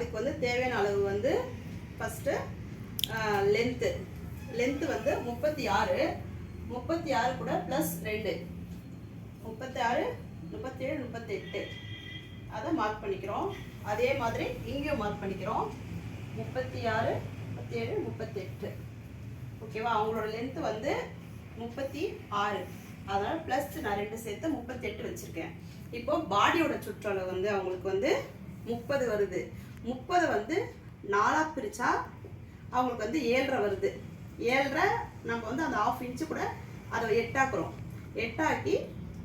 அதுக்கு வந்து தேவையான அளவு வந்து ஃபஸ்ட்டு லென்த்து வந்து 36 கூட ப்ளஸ் 2 36 37 38 அதை மார்க் பண்ணிக்கிறோம். அதே மாதிரி இங்கேயும் மார்க் பண்ணிக்கிறோம் 36 37 38. ஓகேவா? அவங்களோட லென்த்து வந்து 36, அதனால் ப்ளஸ் நான் 2 சேர்த்து 38 வச்சுருக்கேன். இப்போ பாடியோட சுற்றளவு வந்து அவங்களுக்கு வந்து 30 வருது. 30 வந்து 4ஆக பிரித்தா அவங்களுக்கு வந்து 7.5 வருது. 7.5 நம்ம வந்து அந்த 1/2 இன்ச்சு கூட அதை 8ஆக்குறோம். 8ஆக்கி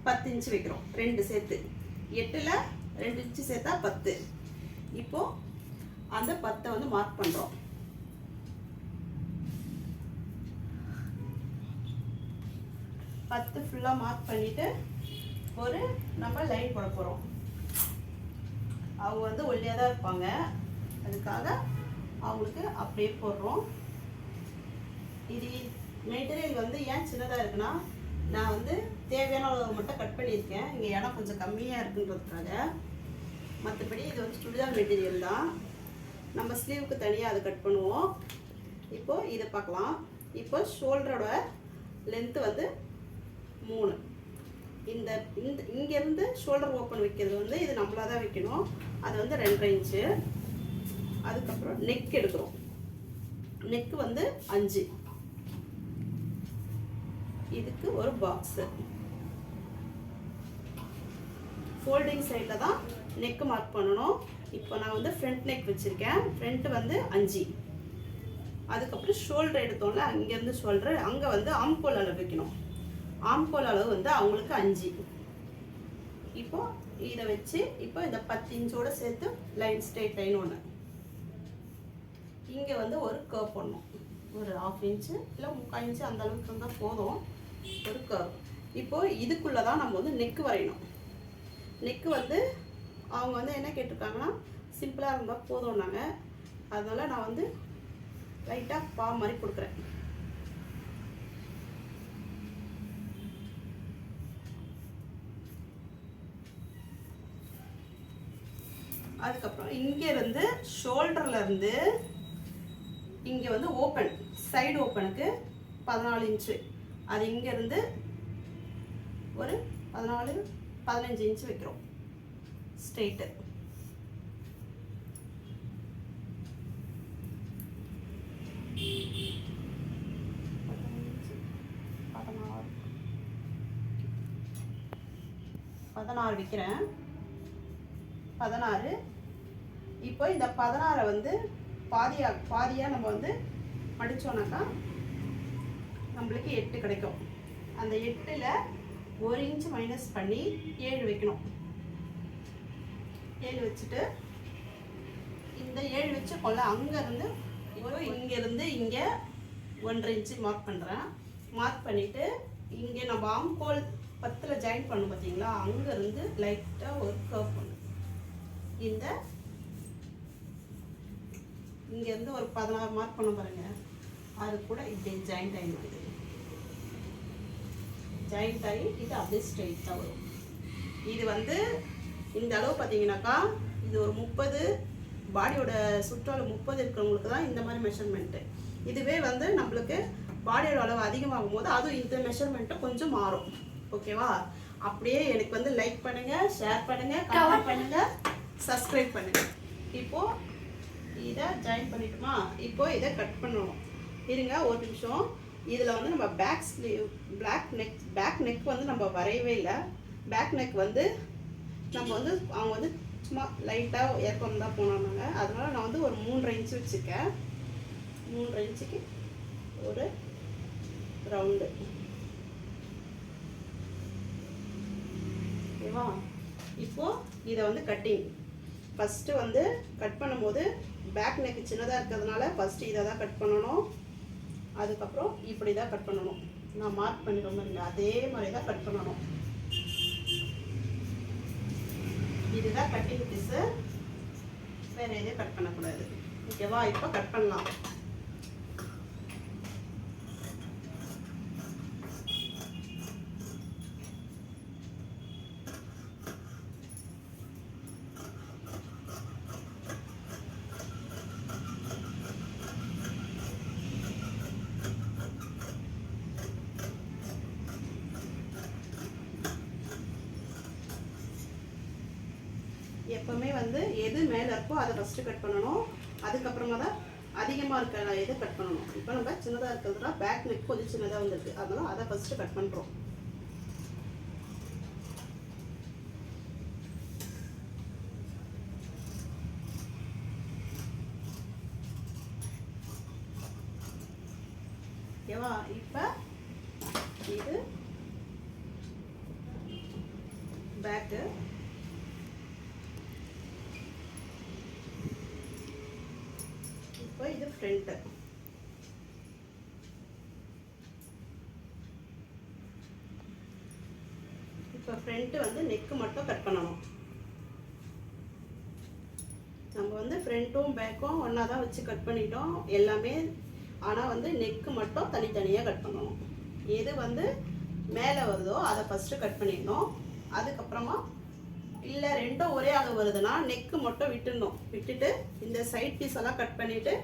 10 இன்ச்சு வைக்கிறோம் 2 சேர்த்து. 8ல் 2 இன்ச்சு சேர்த்தா 10. இப்போது அந்த 10 வந்து மார்க் பண்ணுறோம். பத்து ஃபுல்லாக மார்க் பண்ணிவிட்டு ஒரு நம்ம லைன் போட போகிறோம். அவங்க வந்து ஒல்லியாக தான் இருப்பாங்க, அதுக்காக அவங்களுக்கு அப்படியே போடுறோம். இது மெட்டீரியல் வந்து ஏன் சின்னதாக இருக்குன்னா, நான் வந்து தேவையான அளவு மட்டும் கட் பண்ணியிருக்கேன். இங்கே இடம் கொஞ்சம் கம்மியாக இருக்குன்றதுக்காக. மற்றபடி இது வந்து சுடிதார் மெட்டீரியல் தான். நம்ம ஸ்லீவுக்கு தனியாக அதை கட் பண்ணுவோம். இப்போது இதை பார்க்கலாம். இப்போ ஷோல்டரோட லென்த்து வந்து 3. இந்த இங்கேருந்து ஷோல்டர் ஓப்பன் வைக்கிறது வந்து இது நம்மளாக தான் வைக்கணும். அது வந்து 2.5 இன்ச்சு. அதுக்கப்புறம் நெக் எடுக்கிறோம். நெக்கு வந்து 5. இதுக்கு ஒரு பாக்ஸு. ஃபோல்டிங் சைடில் தான் நெக்கு மார்க் பண்ணணும். இப்போ நான் வந்து ஃப்ரண்ட் நெக் வச்சுருக்கேன். ஃப்ரண்ட்டு வந்து 5. அதுக்கப்புறம் ஷோல்டர் எடுத்தோம்ல, அங்கேருந்து ஷோல்டர் அங்கே வந்து ஆம்கோல் அளவு வைக்கணும். ஆம்கோல் அளவு வந்து அவங்களுக்கு 5. இப்போ இதை வச்சு இப்போ இந்த 10 இன்ச்சோடு சேர்த்து லைன் ஸ்ட்ரெயிட் லைன் ஒன்று. இங்கே வந்து ஒரு கர்வ் பண்ணணும். ஒரு 1/2 இன்ச்சு இல்லை 3/4 இன்ச்சு அந்த அளவுக்கு இருந்தால் போதும். ஒரு கர்வ். இப்போது இதுக்குள்ளே தான் நம்ம வந்து நெக்கு வரையணும். நெக்கு வந்து அவங்க வந்து என்ன கேட்டிருக்காங்கன்னா, சிம்பிளாக இருந்தால் போதும் நாங்கள். அதனால் நான் வந்து லைட்டாக பா மாதிரி கொடுக்குறேன். அதுக்கப்புறம் இங்கேருந்து ஷோல்டர்லேருந்து இங்கே வந்து ஓப்பன், சைடு ஓப்பனுக்கு 14 இன்ச்சு. அது இங்கேருந்து ஒரு 14-15 இன்ச்சு வைக்கிறோம் ஸ்ட்ரெயிட்டு. பதினாறு வைக்கிறேன். 16. இப்போ இந்த 16 வந்து பாதியாக நம்ம வந்து மடித்தோம்னாக்கா நம்மளுக்கு 8 கிடைக்கும். அந்த 8ல் 1 இன்ச்சு மைனஸ் பண்ணி 7 வைக்கணும். 7 வச்சுட்டு இந்த 7 வச்சுக்கொள்ள அங்கேருந்து இப்போ இங்கேருந்து இங்கே 1.5 இன்ச்சு மார்க் பண்ணுறேன். மார்க் பண்ணிவிட்டு இங்கே நம்ம ஆம்கோல் 10ல் ஜாயின் பண்ணணும் பார்த்தீங்களா, அங்கேருந்து லைட்டாக ஒரு கர்வ் பண்ணணும். இங்கேருந்து ஒரு 16 மார்க் பண்ண பாருங்கள். அது கூட இப்படி ஜாயிண்ட் ஆகிடுது. ஜாயிண்ட் ஆகி இது அப்படியே ஸ்ட்ரெயிட்டாக வரும். இது வந்து இந்த அளவு பார்த்தீங்கன்னாக்கா இது ஒரு 30, பாடியோட சுற்றளவு 30 இருக்கிறவங்களுக்கு தான் இந்த மாதிரி மெஷர்மெண்ட்டு. இதுவே வந்து நம்மளுக்கு பாடியோட அளவு அதிகமாகும் போது அதுவும் இந்த மெஷர்மெண்ட்டு கொஞ்சம் மாறும். ஓகேவா? அப்படியே எனக்கு வந்து லைக் பண்ணுங்கள், ஷேர் பண்ணுங்கள், கமெண்ட் பண்ணுங்கள், சப்ஸ்கிரைப் பண்ணுங்கள். இப்போது இதை ஜாயின் பண்ணிட்டோமா? இப்போது இதை கட் பண்ணணும். இருங்க ஒரு நிமிஷம். இதில் வந்து நம்ம பேக் ஸ்லீவ் பேக் நெக் வந்து நம்ம வரையவே இல்லை. பேக் நெக் வந்து நம்ம வந்து அவங்க வந்து சும்மா லைட்டாக ஏற்கம் தான் போனாங்க. அதனால் நான் வந்து ஒரு 3.5 இன்ச்சு வச்சுருக்கேன். 3.5 இன்ச்சுக்கு ஒரு ரவுண்டு. ஓகேவா? இப்போது இதை வந்து கட்டிங் ஃபஸ்ட்டு வந்து கட் பண்ணும்போது பேக் நெக் சின்னதாக இருக்கிறதுனால ஃபஸ்ட்டு இதை தான் கட் பண்ணணும். அதுக்கப்புறம் இப்படி தான் கட் பண்ணணும். நான் மார்க் பண்ணிடுவோம் இல்லை, அதே மாதிரி தான் கட் பண்ணணும். இதுதான் கட்டிங் பீஸு, வேறு எதையும் கட் பண்ணக்கூடாது. ஓகேவா? இப்போ கட் பண்ணலாம். எப்போவுமே வந்து எது மேலே இருக்கோ அதை ஃபஸ்ட்டு கட் பண்ணணும். அதுக்கப்புறமா தான் அதிகமாக இருக்கிற எது கட் பண்ணணும். இப்போ நம்ம சின்னதாக இருக்கிறதுனா பேக் நெக் கொஞ்சம் சின்னதாக வந்துருக்கு, அதனால் அதை ஃபஸ்ட்டு கட் பண்ணுறோம். ஓகேவா? இப்போ இது பேக்கு, இப்போ இது ஃப்ரண்ட்டு. இப்போ ஃப்ரண்ட்டு வந்து நெக்கு மட்டும் கட் பண்ணணும். நம்ம வந்து ஃப்ரண்ட்டும் பேக்கும் ஒன்றா தான் வச்சு கட் பண்ணிட்டோம் எல்லாமே. ஆனால் வந்து நெக்கு மட்டும் தனித்தனியாக கட் பண்ணணும். எது வந்து மேலே வருதோ அதை ஃபஸ்ட்டு கட் பண்ணிடணும். அதுக்கப்புறமா இல்லை ரெண்டும் ஒரே அளவு வருதுன்னா நெக்கு மட்டும் விட்டுடணும். விட்டுட்டு இந்த சைட் பீஸ் எல்லாம் கட் பண்ணிவிட்டு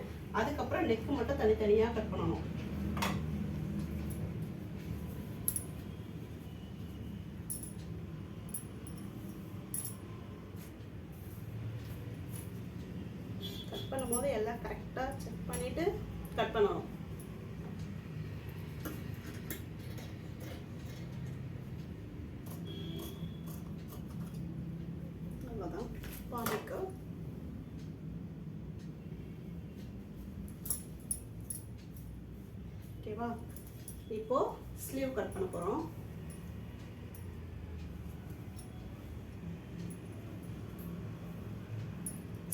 அதுக்கப்புறம் நெக்கு மட்டும் தனித்தனியாக கட் பண்ணணும். கட் பண்ணும்போது எல்லாம் கரெக்டாக செக் பண்ணிவிட்டு கட் பண்ணணும். அவ்வளோதான் பாதிக்கு. ஓகேவா? இப்போ ஸ்லீவ் கட் பண்ண போகிறோம்.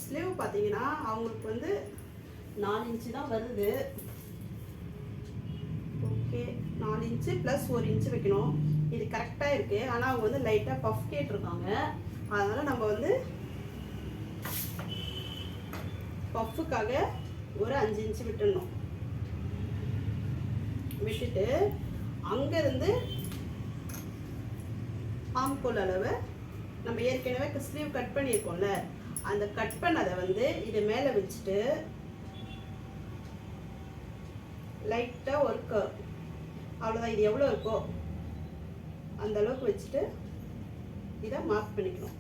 ஸ்லீவ் பார்த்தீங்கன்னா அவங்களுக்கு வந்து 4 இன்ச்சு தான் வருது. ஓகே, 4 இன்ச்சு ப்ளஸ் 1 இன்ச்சு வைக்கணும். இது கரெக்டாக இருக்குது. ஆனால் அவங்க வந்து லைட்டாக பஃப் கேட்டிருக்காங்க. அதனால் நம்ம வந்து பஃப்புக்காக ஒரு 5 இன்ச்சு விட்டுடணும். விட்டுட்டு அங்கேருந்து ஆம்கோல் அளவு நம்ம ஏற்கனவே ஸ்லீவ் கட் பண்ணியிருக்கோம்ல, அந்த கட் பண்ணதை வந்து இது மேலே வச்சுட்டு லைட்டாக ஒரு கர்வ், அவ்வளோதான். இது எவ்வளோ இருக்கோ அந்த அளவுக்கு வச்சுட்டு இதை மார்க் பண்ணிக்கணும்.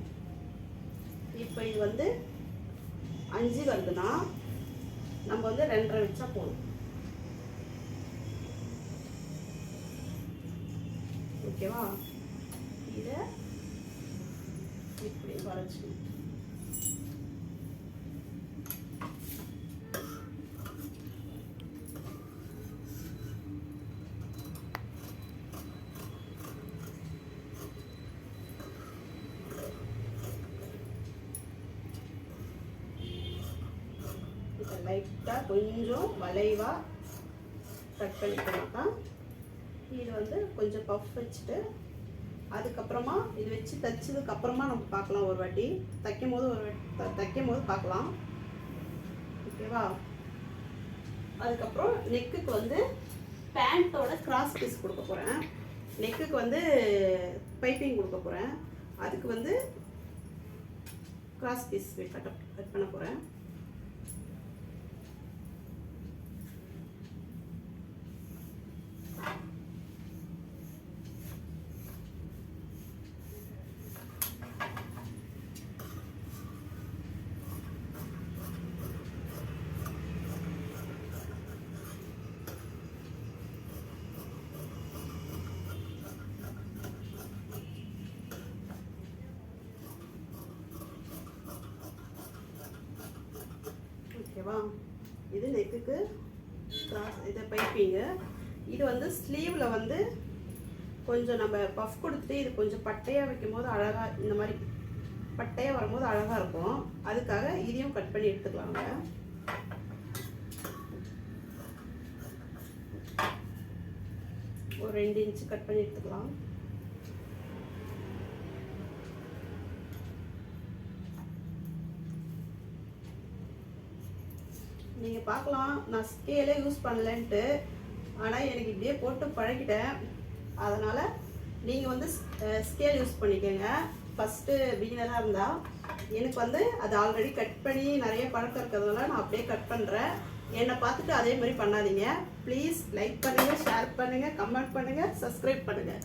இப்போ இது வந்து 5 வருதுன்னா நம்ம வந்து 2.5 வச்சா போதும். ஓகேவா? இதை இப்படி வரைச்சிக்கணும். லைட்டாக கொஞ்சம் வளைவாக கட் பண்ணிக்கலாம். இது வந்து கொஞ்சம் பஃப் வச்சுட்டு அதுக்கப்புறமா இது வச்சு தைச்சதுக்கப்புறமா நம்ம பார்க்கலாம். ஒரு வாட்டி தைக்கும் போது பார்க்கலாம். ஓகேவா? அதுக்கப்புறம் நெக்குக்கு வந்து பேண்ட்டோட கிராஸ் பீஸ் கொடுக்க போகிறேன். நெக்குக்கு வந்து பைப்பிங் கொடுக்க போகிறேன். அதுக்கு வந்து கிராஸ் பீஸ் கட் பண்ண போகிறேன். ஓகேவா? இது நெக்குக்கு இது பைப்பிங்கு. இது வந்து ஸ்லீவில் வந்து கொஞ்சம் நம்ம பஃப் கொடுத்துட்டு இது கொஞ்சம் பட்டையாக வைக்கும் போது அழகாக, இந்த மாதிரி பட்டையாக வரும்போது அழகாக இருக்கும். அதுக்காக இதையும் கட் பண்ணி எடுத்துக்கலாங்க. ஒரு 2 இன்ச்சு கட் பண்ணி எடுத்துக்கலாம். நீங்கள் பார்க்கலாம், நான் ஸ்கேலே யூஸ் பண்ணலன்ட்டு. ஆனால் எனக்கு இப்படியே போட்டு பழகிட்டேன். அதனால் நீங்கள் வந்து ஸ்கேல் யூஸ் பண்ணிக்கோங்க. ஃபஸ்ட்டு பிகினராக இருந்தால். எனக்கு வந்து அது ஆல்ரெடி கட் பண்ணி நிறைய பழக்கம் இருக்கிறதுனால நான் அப்படியே கட் பண்ணுறேன். என்னை பார்த்துட்டு அதே மாதிரி பண்ணாதீங்க. ப்ளீஸ் லைக் பண்ணுங்கள், ஷேர் பண்ணுங்கள், கமெண்ட் பண்ணுங்கள், சப்ஸ்கிரைப் பண்ணுங்கள்.